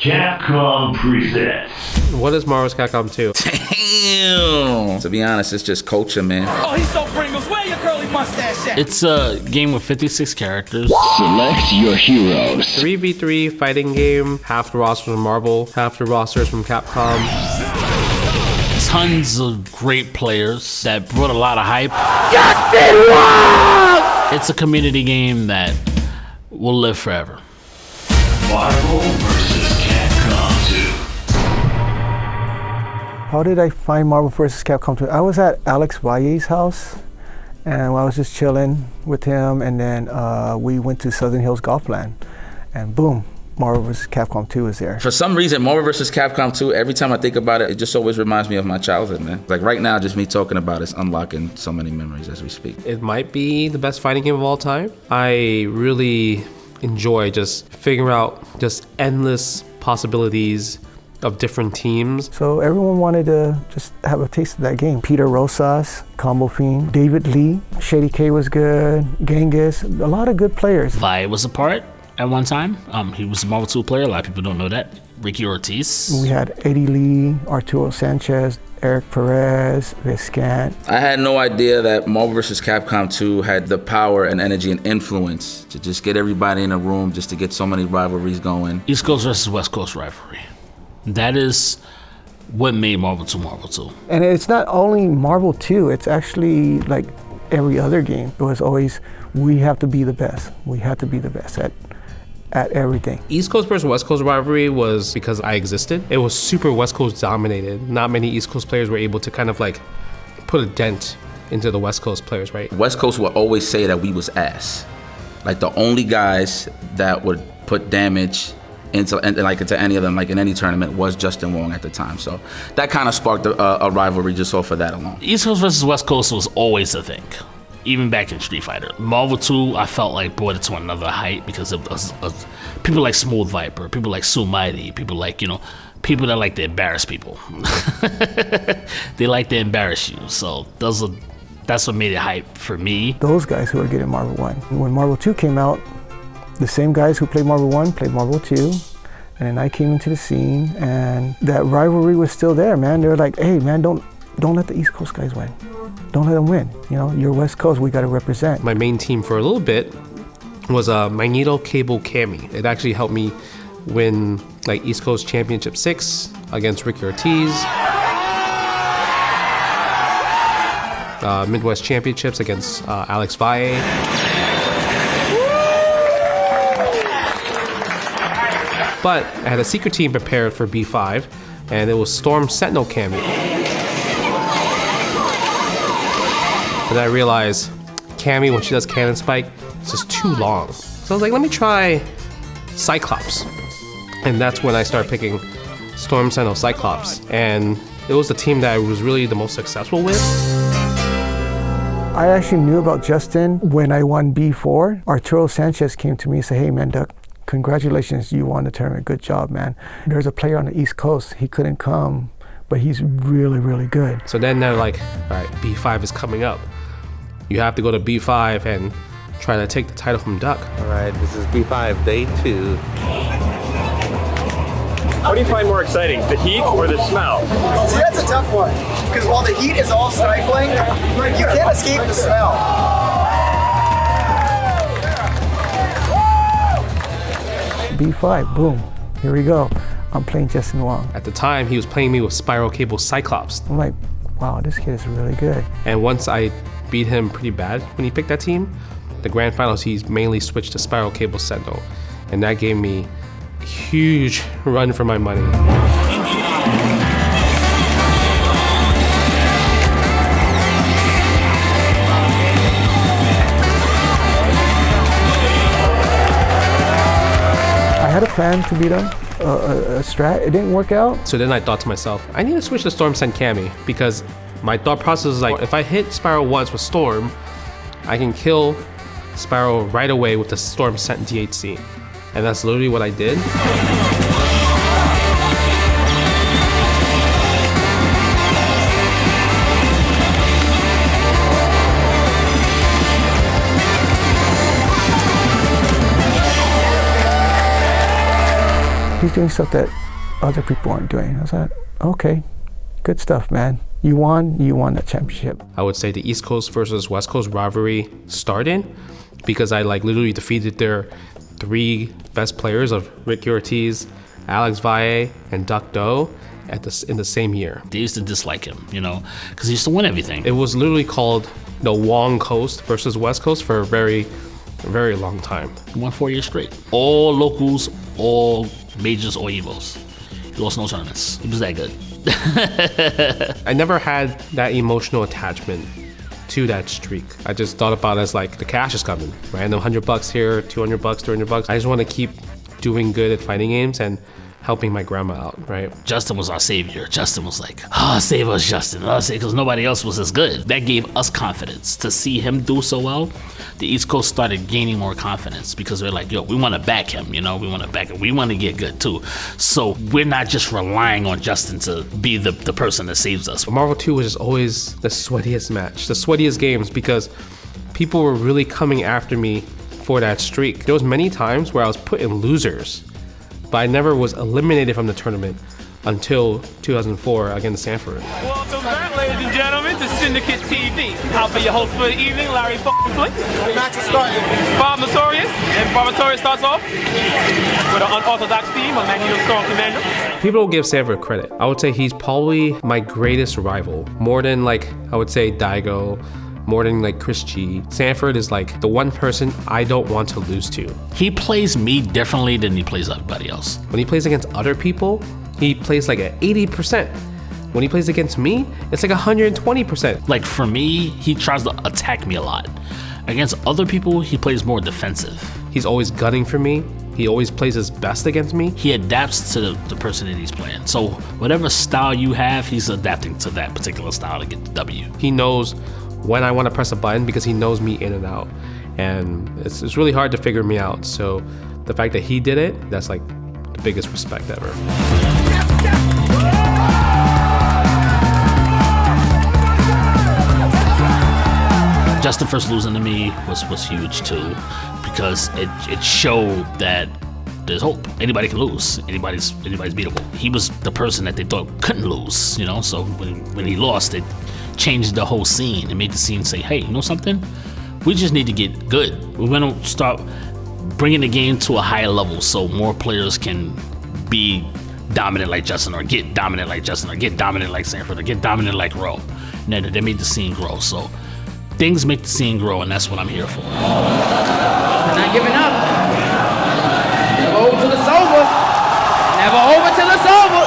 Capcom presents. What is Marvel's Capcom 2? Damn! To be honest, it's just culture, man. Oh, he's so Pringles. Where your curly mustache at? It's a game with 56 characters. Select your heroes. 3v3 fighting game. Half the rosters from Marvel, half the rosters from Capcom. Tons of great players that brought a lot of hype. Justin Wong! It's a community game that will live forever. Marvel vs. Capcom 2. How did I find Marvel vs. Capcom 2? I was at Alex Valle's house, and I was just chilling with him, and then we went to Southern Hills Golfland, and boom, Marvel vs. Capcom 2 is there. For some reason, Marvel vs. Capcom 2, every time I think about it, it just always reminds me of my childhood, man. Like right now, just me talking about it's unlocking so many memories as we speak. It might be the best fighting game of all time. I really enjoy just figuring out just endless possibilities of different teams. So everyone wanted to just have a taste of that game. Peter Rosas, Combo Fiend, David Lee, Shady K was good, Genghis, a lot of good players. Vi was a part at one time. He was a Marvel 2 player. A lot of people don't know that. Ricky Ortiz. We had Eddie Lee, Arturo Sanchez, Eric Perez, Viscant. I had no idea that Marvel vs. Capcom 2 had the power and energy and influence to just get everybody in a room just to get so many rivalries going. East Coast versus West Coast rivalry. That is what made Marvel 2 Marvel 2. And it's not only Marvel 2, it's actually like every other game. It was always, we have to be the best. We have to be the best at everything. East Coast versus West Coast rivalry was because I existed. It was super West Coast dominated. Not many East Coast players were able to kind of like put a dent into the West Coast players, right? West Coast would always say that we was ass. Like the only guys that would put damage into any of them, like in any tournament, was Justin Wong at the time. So that kind of sparked a rivalry just off of that alone. East Coast versus West Coast was always a thing. Even back in Street Fighter. Marvel 2, I felt like brought it to another height because of people like Smooth Viper, people like Sue Mighty, people like, people that like to embarrass people. They like to embarrass you. So that's what made it hype for me. Those guys who are getting Marvel 1. When Marvel 2 came out, the same guys who played Marvel 1 played Marvel 2. And then I came into the scene and that rivalry was still there, man. They were like, hey man, don't let the East Coast guys win. Don't let them win. You're West Coast, we gotta represent. My main team for a little bit was Magneto Cable Cammy. It actually helped me win like East Coast Championship 6 against Ricky Ortiz. Midwest Championships against Alex Valle. But I had a secret team prepared for B5, and it was Storm Sentinel Cammy. And I realized Cammy, when she does Cannon Spike, it's just too long. So I was like, let me try Cyclops. And that's when I started picking Storm Sentinel Cyclops. And it was the team that I was really the most successful with. I actually knew about Justin when I won B4. Arturo Sanchez came to me and said, hey man, Duc, congratulations, you won the tournament. Good job, man. There's a player on the East Coast. He couldn't come, but he's really, really good. So then they're like, all right, B5 is coming up. You have to go to B5 and try to take the title from Duc. All right, this is B5, day 2. What do you find more exciting, the heat or the smell? See, that's a tough one, because while the heat is all stifling, you can't escape the smell. B5, boom, here we go. I'm playing Justin Wong. At the time, he was playing me with Spiral Cable Cyclops. I'm like, wow, this kid is really good. And once I beat him pretty bad when he picked that team, the grand finals, he's mainly switched to Spiral Cable Sentinel. And that gave me a huge run for my money. I had a plan to beat him, a strat. It didn't work out. So then I thought to myself, I need to switch to Storm Sent Cammy, because my thought process is like, if I hit Spiral once with Storm, I can kill Spiral right away with the Storm Sent DHC. And that's literally what I did. He doing stuff that other people aren't doing. I was like, okay, good stuff, man. You won that championship. I would say the East Coast versus West Coast rivalry started because I like literally defeated their 3 best players of Ricky Ortiz, Alex Valle, and Duc Do in the same year. They used to dislike him, you know, because he used to win everything. It was literally called the Wong Coast versus West Coast for a very, very long time. He won 4 years straight. All locals, all majors, all Evos. He lost no tournaments. He was that good. I never had that emotional attachment to that streak. I just thought about it as like the cash is coming. Random $100 here, $200, $300. I just want to keep doing good at fighting games and helping my grandma out, right? Justin was our savior. Justin was like, save us, Justin. Because nobody else was as good. That gave us confidence. To see him do so well, the East Coast started gaining more confidence because they're like, yo, we want to back him, you know? We want to back him. We want to get good too. So we're not just relying on Justin to be the person that saves us. Marvel 2 was just always the sweatiest match, the sweatiest games, because people were really coming after me for that streak. There was many times where I was put in losers, but I never was eliminated from the tournament until 2004 against Sanford. Welcome back, ladies and gentlemen, to Syndicate TV. I'll be your host for the evening, Larry Flick. Match is starting. Bob Notorious, and Bob Notorious starts off with an unorthodox theme of Magneto Storm Commander. People don't give Sanford credit. I would say he's probably my greatest rival, more than like, I would say Daigo, more than like Chris G. Sanford is like the one person I don't want to lose to. He plays me differently than he plays everybody else. When he plays against other people, he plays like at 80%. When he plays against me, it's like 120%. Like for me, he tries to attack me a lot. Against other people, he plays more defensive. He's always gunning for me. He always plays his best against me. He adapts to the person that he's playing. So whatever style you have, he's adapting to that particular style to get the W. He knows when I want to press a button because he knows me in and out. And it's really hard to figure me out. So the fact that he did it, that's like the biggest respect ever. Justin first losing to me was huge too, because it showed that there's hope. Anybody can lose. Anybody's beatable. He was the person that they thought couldn't lose, you know. So when he lost, it changed the whole scene. It made the scene say, hey, you know something? We just need to get good. We're gonna start bringing the game to a higher level so more players can be dominant like Justin, or get dominant like Justin, or get dominant like Sanford, or get dominant like Ro. And then they made the scene grow. So things make the scene grow, and that's what I'm here for. We're not giving up. Never over till it's over. Never over till it's over.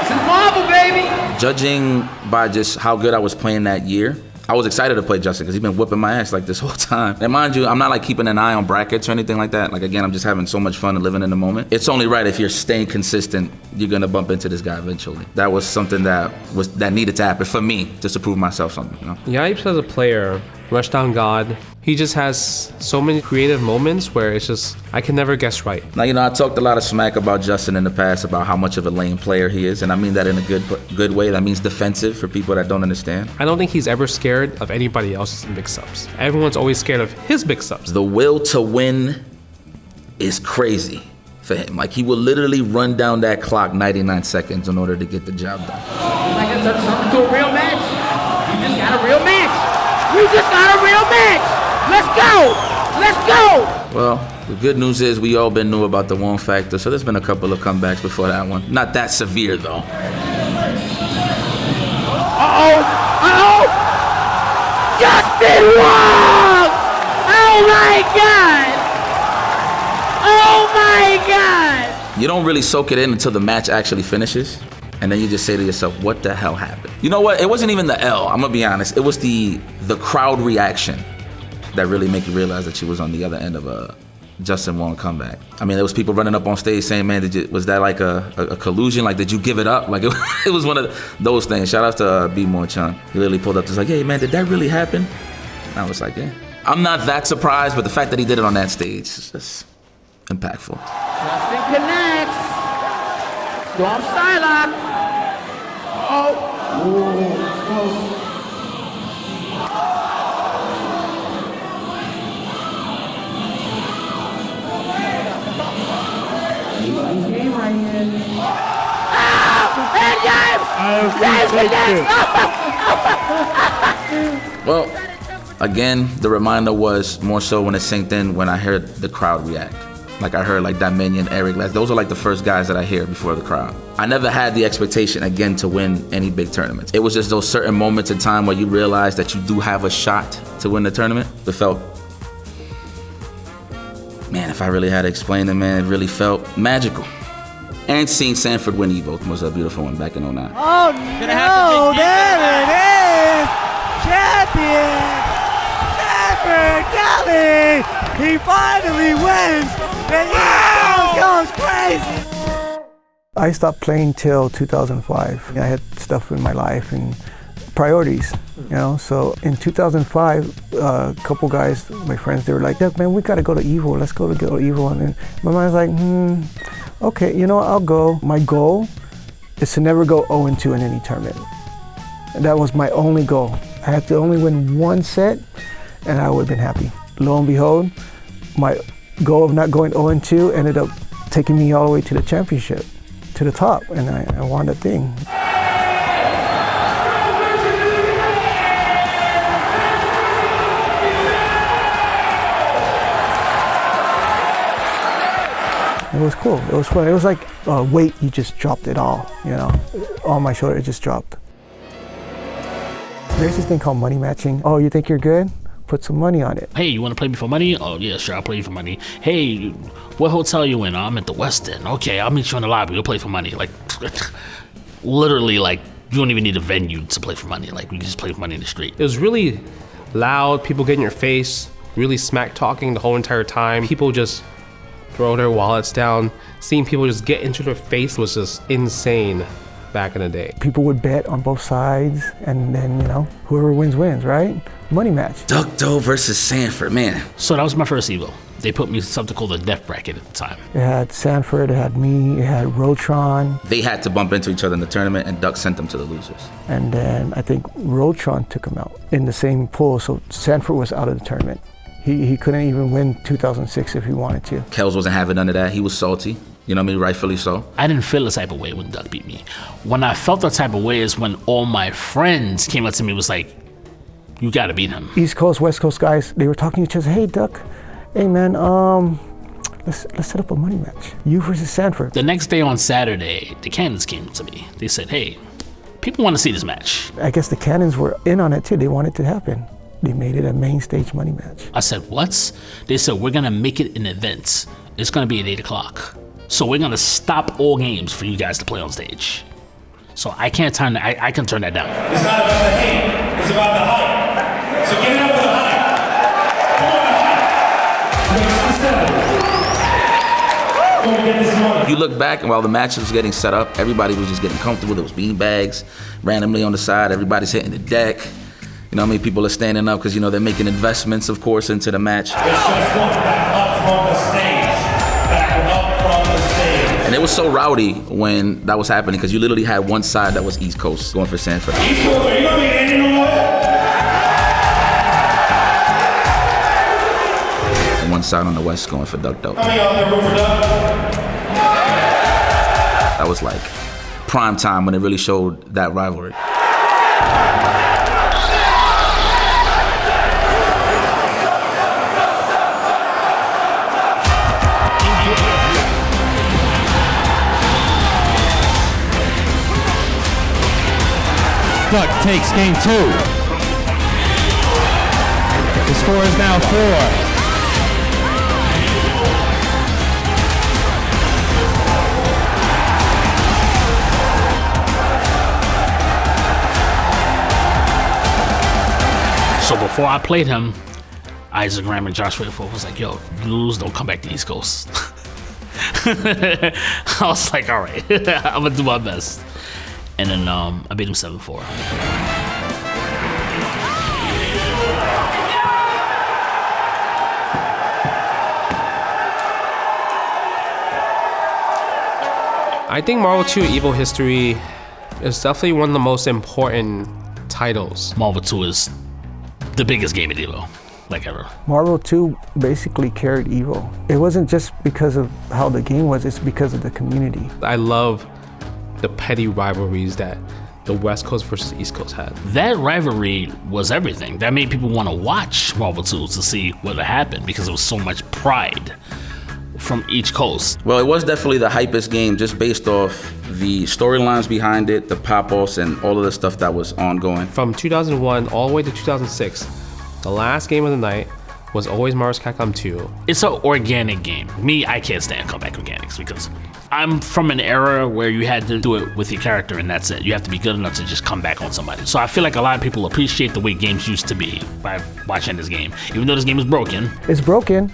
This is Marvel, baby. Judging by just how good I was playing that year, I was excited to play Justin because he's been whipping my ass like this whole time. And mind you, I'm not like keeping an eye on brackets or anything like that. Like again, I'm just having so much fun and living in the moment. It's only right if you're staying consistent, you're gonna bump into this guy eventually. That was something that needed to happen for me just to prove myself something, you know? Yipes as a player, Rushdown God, he just has so many creative moments where it's just, I can never guess right. Now, you know, I talked a lot of smack about Justin in the past about how much of a lame player he is, and I mean that in a good way. That means defensive for people that don't understand. I don't think he's ever scared of anybody else's mix-ups. Everyone's always scared of his mix-ups. The will to win is crazy for him. Like, he will literally run down that clock 99 seconds in order to get the job done. Like it's something to a real match. We just got a real match. We just got a real match. Let's go! Let's go! Well, the good news is we all been new about the Wong factor, so there's been a couple of comebacks before that one. Not that severe, though. Uh-oh! Uh-oh! Justin Wong! Oh my God! Oh my God! You don't really soak it in until the match actually finishes, and then you just say to yourself, what the hell happened? You know what? It wasn't even the L, I'm gonna be honest. It was the crowd reaction that really make you realize that she was on the other end of a Justin Wong comeback. I mean, there was people running up on stage saying, man, was that like a collusion? Like, did you give it up? Like, it was one of those things. Shout out to B. Moore-chan. He literally pulled up to like, hey, man, did that really happen? And I was like, yeah. I'm not that surprised, but the fact that he did it on that stage is just impactful. Justin connects. Storm Psylocke. Oh. Ooh, game right here. Well, again, the reminder was more so when it synced in when I heard the crowd react. Like I heard like Dominion, Eric, those are like the first guys that I hear before the crowd. I never had the expectation again to win any big tournaments. It was just those certain moments in time where you realize that you do have a shot to win the tournament. It felt, man, if I really had to explain it, man, it really felt magical. And seeing Sanford win Evo was a beautiful one back in 09. Oh no, there it is! Champion! Sanford Kelly! He finally wins! The East goes crazy! I stopped playing till 2005. I had stuff in my life and priorities, you know. So in 2005, a couple guys, my friends, they were like, "Duc, man, we gotta go to Evo. Let's go to Evo." And then my mind's like, okay, you know what, I'll go. My goal is to never go 0-2 in any tournament. And that was my only goal. I had to only win one set, and I would have been happy. Lo and behold, my goal of not going 0-2 ended up taking me all the way to the championship, to the top, and I won that thing. It was cool. It was fun. It was like weight, you just dropped it all, you know. On my shoulder, it just dropped. There's this thing called money matching. Oh, you think you're good? Put some money on it. Hey, you want to play me for money? Oh, yeah, sure, I'll play you for money. Hey, what hotel you in? Oh, I'm at the West End. Okay, I'll meet you in the lobby. We'll play for money. Like, literally, like, you don't even need a venue to play for money. Like, we can just play for money in the street. It was really loud, people get in your face, really smack talking the whole entire time. People just throw their wallets down. Seeing people just get into their face was just insane back in the day. People would bet on both sides, and then, you know, whoever wins, wins, right? Money match. Duc Do versus Sanford, man. So that was my first Evo. They put me something called the death bracket at the time. It had Sanford, it had me, it had Rotron. They had to bump into each other in the tournament, and Duc sent them to the losers. And then I think Rotron took him out in the same pool, so Sanford was out of the tournament. He couldn't even win 2006 if he wanted to. Kels wasn't having none of that. He was salty. You know what I mean? Rightfully so. I didn't feel the type of way when Duc beat me. When I felt that type of way is when all my friends came up to me and was like, you gotta beat him. East Coast, West Coast guys, they were talking to each other, hey Duc, hey man, let's set up a money match. You versus Sanford. The next day on Saturday, the Cannons came to me. They said, hey, people wanna see this match. I guess the Cannons were in on it too. They wanted it to happen. They made it a main stage money match. I said, what? They said, we're gonna make it an event. It's gonna be at 8 o'clock. So we're gonna stop all games for you guys to play on stage. So I can't turn that, I can turn that down. It's not about the hate, it's about the hype. So give it up for the hype. Come on, get this money. You look back, and while the match was getting set up, everybody was just getting comfortable. There was bean bags randomly on the side. Everybody's hitting the deck. You know how many people are standing up because, you know, they're making investments, of course, into the match. It's just one back up from the stage. Back up from the stage. And it was so rowdy when that was happening because you literally had one side that was East Coast going for Sanford. East Coast, are you gonna be in no more? And one side on the West going for Duc Do. How many out there root for Duc? That was like prime time when it really showed that rivalry. Duc takes game 2. The score is now 4. So before I played him, Isaac Ram and Josh Whitford was like, yo, if you lose, don't come back to East Coast. I was like, all right, I'm gonna do my best. And then I beat him 7-4. I think Marvel 2 Evo history is definitely one of the most important titles. Marvel 2 is the biggest game at Evo, like ever. Marvel 2 basically carried Evo. It wasn't just because of how the game was, it's because of the community. I love the petty rivalries that the West Coast versus East Coast had. That rivalry was everything. That made people want to watch Marvel 2 to see what would happen because there was so much pride from each coast. Well, it was definitely the hypest game just based off the storylines behind it, the pop-offs, and all of the stuff that was ongoing. From 2001 all the way to 2006, the last game of the night was always Marvel vs. Capcom 2. It's an organic game. Me, I can't stand comeback mechanics because I'm from an era where you had to do it with your character and that's it. You have to be good enough to just come back on somebody. So I feel like a lot of people appreciate the way games used to be by watching this game. Even though this game is broken. It's broken,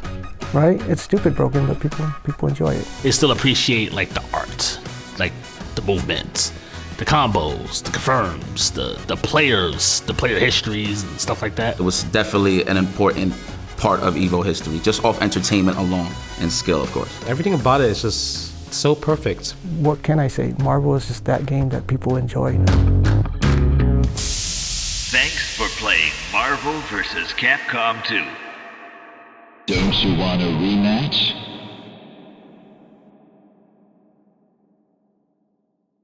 right? It's stupid broken, but people enjoy it. They still appreciate like the art, like the movements, the combos, the confirms, the players, the player histories and stuff like that. It was definitely an important part of Evo history, just off entertainment alone and skill, of course. Everything about it is just so perfect. What can I say? Marvel is just that game that people enjoy. Thanks for playing Marvel vs. Capcom 2. Don't you want a rematch?